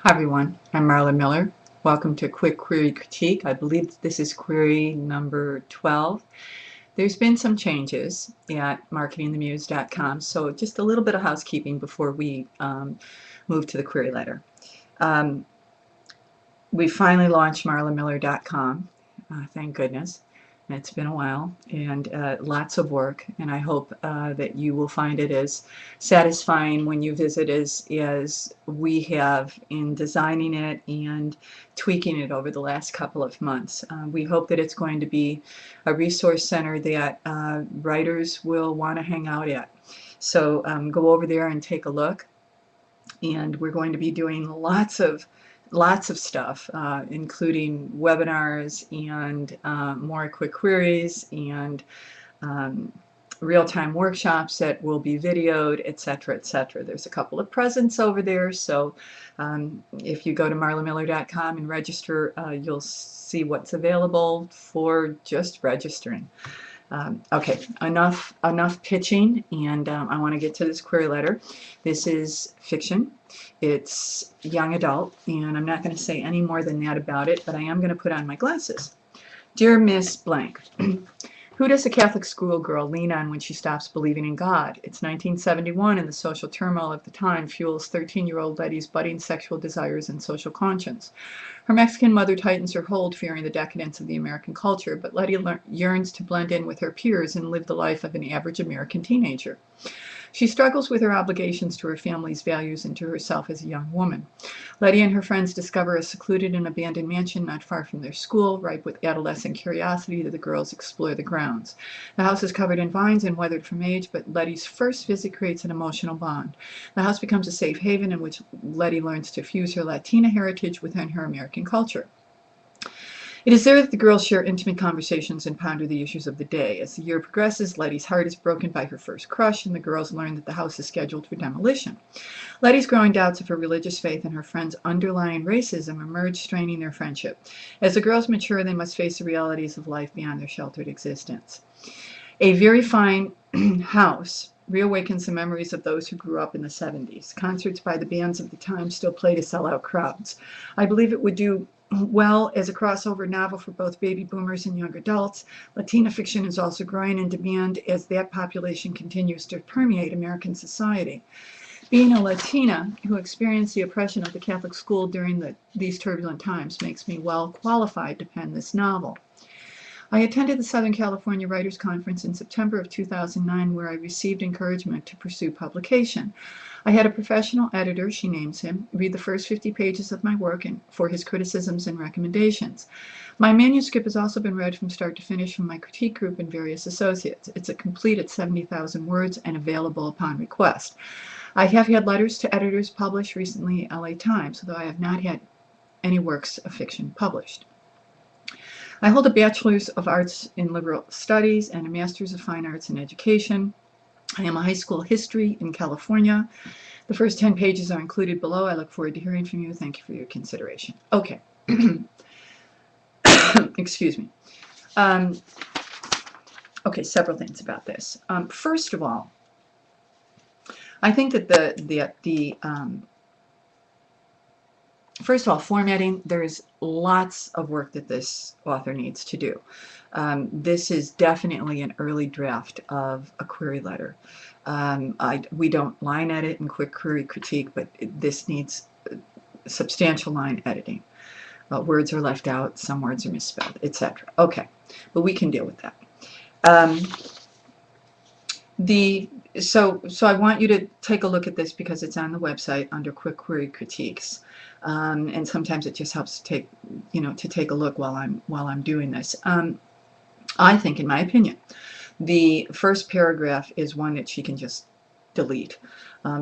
Hi everyone, I'm Marla Miller. Welcome to Quick Query Critique. I believe this is query number 12. There's been some changes at marketingthemuse.com, so just a little bit of housekeeping before we move to the query letter. We finally launched marlamiller.com, thank goodness. It's been a while and lots of work, and I hope that you will find it as satisfying when you visit as we have in designing it and tweaking it over the last couple of months. We hope that it's going to be a resource center that writers will want to hang out at. So go over there and take a look, and we're going to be doing lots of stuff, including webinars and more quick queries and real-time workshops that will be videoed, etc., etc. There's a couple of presents over there, so if you go to marlamiller.com and register, you'll see what's available for just registering. Okay, enough pitching, and I want to get to this query letter. This is fiction. It's young adult, and I'm not going to say any more than that about it, but I am going to put on my glasses. Dear Miss Blank, who does a Catholic schoolgirl lean on when she stops believing in God? It's 1971, and the social turmoil of the time fuels 13-year-old Letty's budding sexual desires and social conscience. Her Mexican mother tightens her hold, fearing the decadence of the American culture, but Letty yearns to blend in with her peers and live the life of an average American teenager. She struggles with her obligations to her family's values and to herself as a young woman. Letty and her friends discover a secluded and abandoned mansion not far from their school, ripe with adolescent curiosity that the girls explore the grounds. The house is covered in vines and weathered from age, but Letty's first visit creates an emotional bond. The house becomes a safe haven in which Letty learns to fuse her Latina heritage within her American culture. It is there that the girls share intimate conversations and ponder the issues of the day. As the year progresses, Letty's heart is broken by her first crush, and the girls learn that the house is scheduled for demolition. Letty's growing doubts of her religious faith and her friends' underlying racism emerge, straining their friendship. As the girls mature, they must face the realities of life beyond their sheltered existence. A very fine house reawakens the memories of those who grew up in the 70s. Concerts by the bands of the time still play to sell out crowds. I believe it would do well as a crossover novel for both baby boomers and young adults. Latina fiction is also growing in demand as that population continues to permeate American society. Being a Latina who experienced the oppression of the Catholic school during these turbulent times makes me well qualified to pen this novel. I attended the Southern California Writers Conference in September of 2009, where I received encouragement to pursue publication. I had a professional editor, she names him, read the first 50 pages of my work and for his criticisms and recommendations. My manuscript has also been read from start to finish from my critique group and various associates. It's a complete at 70,000 words and available upon request. I have had letters to editors published recently in LA Times, although I have not had any works of fiction published. I hold a Bachelor's of Arts in Liberal Studies and a Master's of Fine Arts in Education. I am a high school history in California. The first 10 pages are included below. I look forward to hearing from you. Thank you for your consideration. Okay. Excuse me. Okay, several things about this. First of all, I think that first of all, formatting, there's lots of work that this author needs to do. This is definitely an early draft of a query letter. We don't line edit in Quick Query Critique, but this needs substantial line editing. Words are left out, some words are misspelled, etc. Okay, but we can deal with that. So I want you to take a look at this because it's on the website under Quick Query Critiques, and sometimes it just helps to take a look while I'm doing this. I think, in my opinion, the first paragraph is one that she can just delete,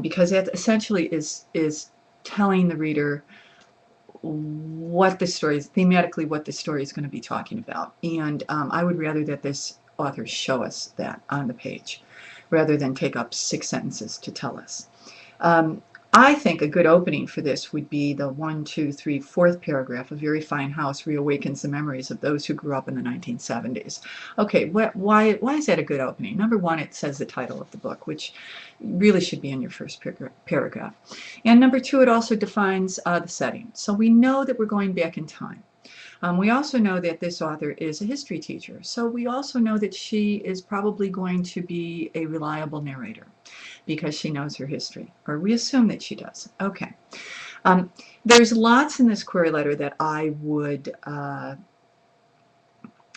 because that essentially is telling the reader what the story is, thematically what the story is going to be talking about, and I would rather that this author show us that on the page rather than take up 6 sentences to tell us. I think a good opening for this would be the 1, 2, 3, 4th paragraph. A very fine house reawakens the memories of those who grew up in the 1970s. Okay, why is that a good opening? Number one, it says the title of the book, which really should be in your first paragraph. And number two, it also defines the setting. So we know that we're going back in time. We also know that this author is a history teacher, so we also know that she is probably going to be a reliable narrator because she knows her history, or we assume that she does. Okay. There's lots in this query letter that I would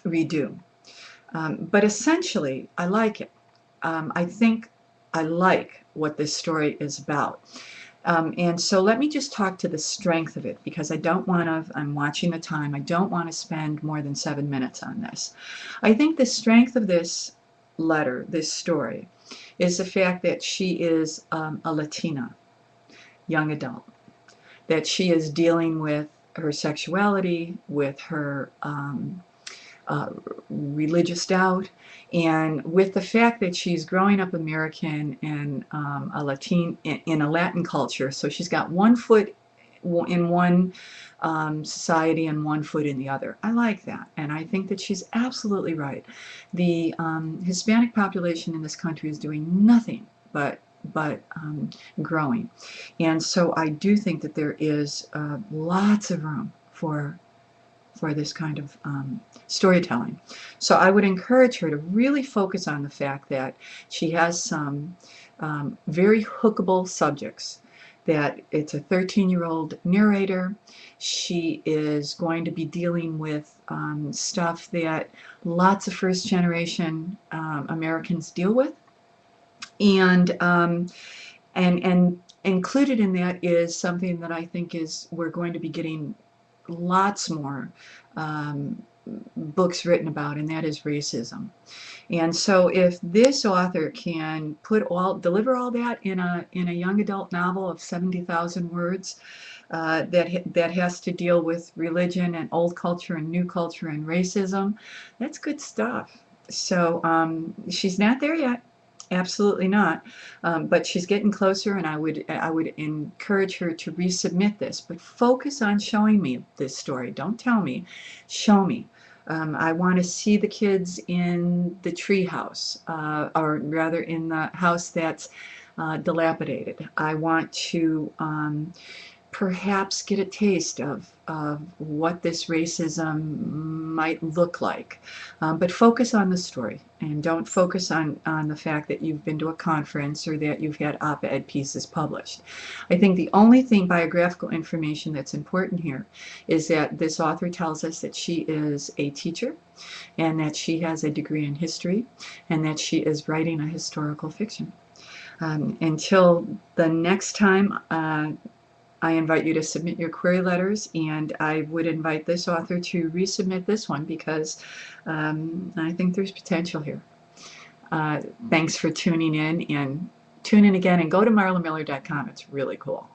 redo, but essentially I like it. I think I like what this story is about. And so let me just talk to the strength of it, because I don't want to, I'm watching the time, I don't want to spend more than 7 minutes on this. I think the strength of this letter, this story, is the fact that she is a Latina young adult, that she is dealing with her sexuality, with her religious doubt, and with the fact that she's growing up American and in a Latin culture. So she's got one foot in one society and one foot in the other. I like that, and I think that she's absolutely right. The Hispanic population in this country is doing nothing but growing, and so I do think that there is lots of room for this kind of storytelling. So I would encourage her to really focus on the fact that she has some very hookable subjects, that it's a 13-year-old narrator. She is going to be dealing with stuff that lots of first-generation Americans deal with, and included in that is something that I think is we're going to be getting lots more books written about, and that is racism. And so if this author can deliver all that in a young adult novel of 70,000 words that has to deal with religion and old culture and new culture and racism, that's good stuff. So she's not there yet. Absolutely not. But she's getting closer, and I would encourage her to resubmit this. But focus on showing me this story. Don't tell me. Show me. I want to see the kids in the tree house, or rather in the house that's dilapidated. I want to perhaps get a taste of what this racism might look like. But focus on the story, and don't focus on the fact that you've been to a conference or that you've had op-ed pieces published. I think the only biographical information that's important here is that this author tells us that she is a teacher, and that she has a degree in history, and that she is writing a historical fiction. Until the next time, I invite you to submit your query letters, and I would invite this author to resubmit this one, because I think there's potential here. Thanks for tuning in, and tune in again, and go to marlamiller.com. It's really cool.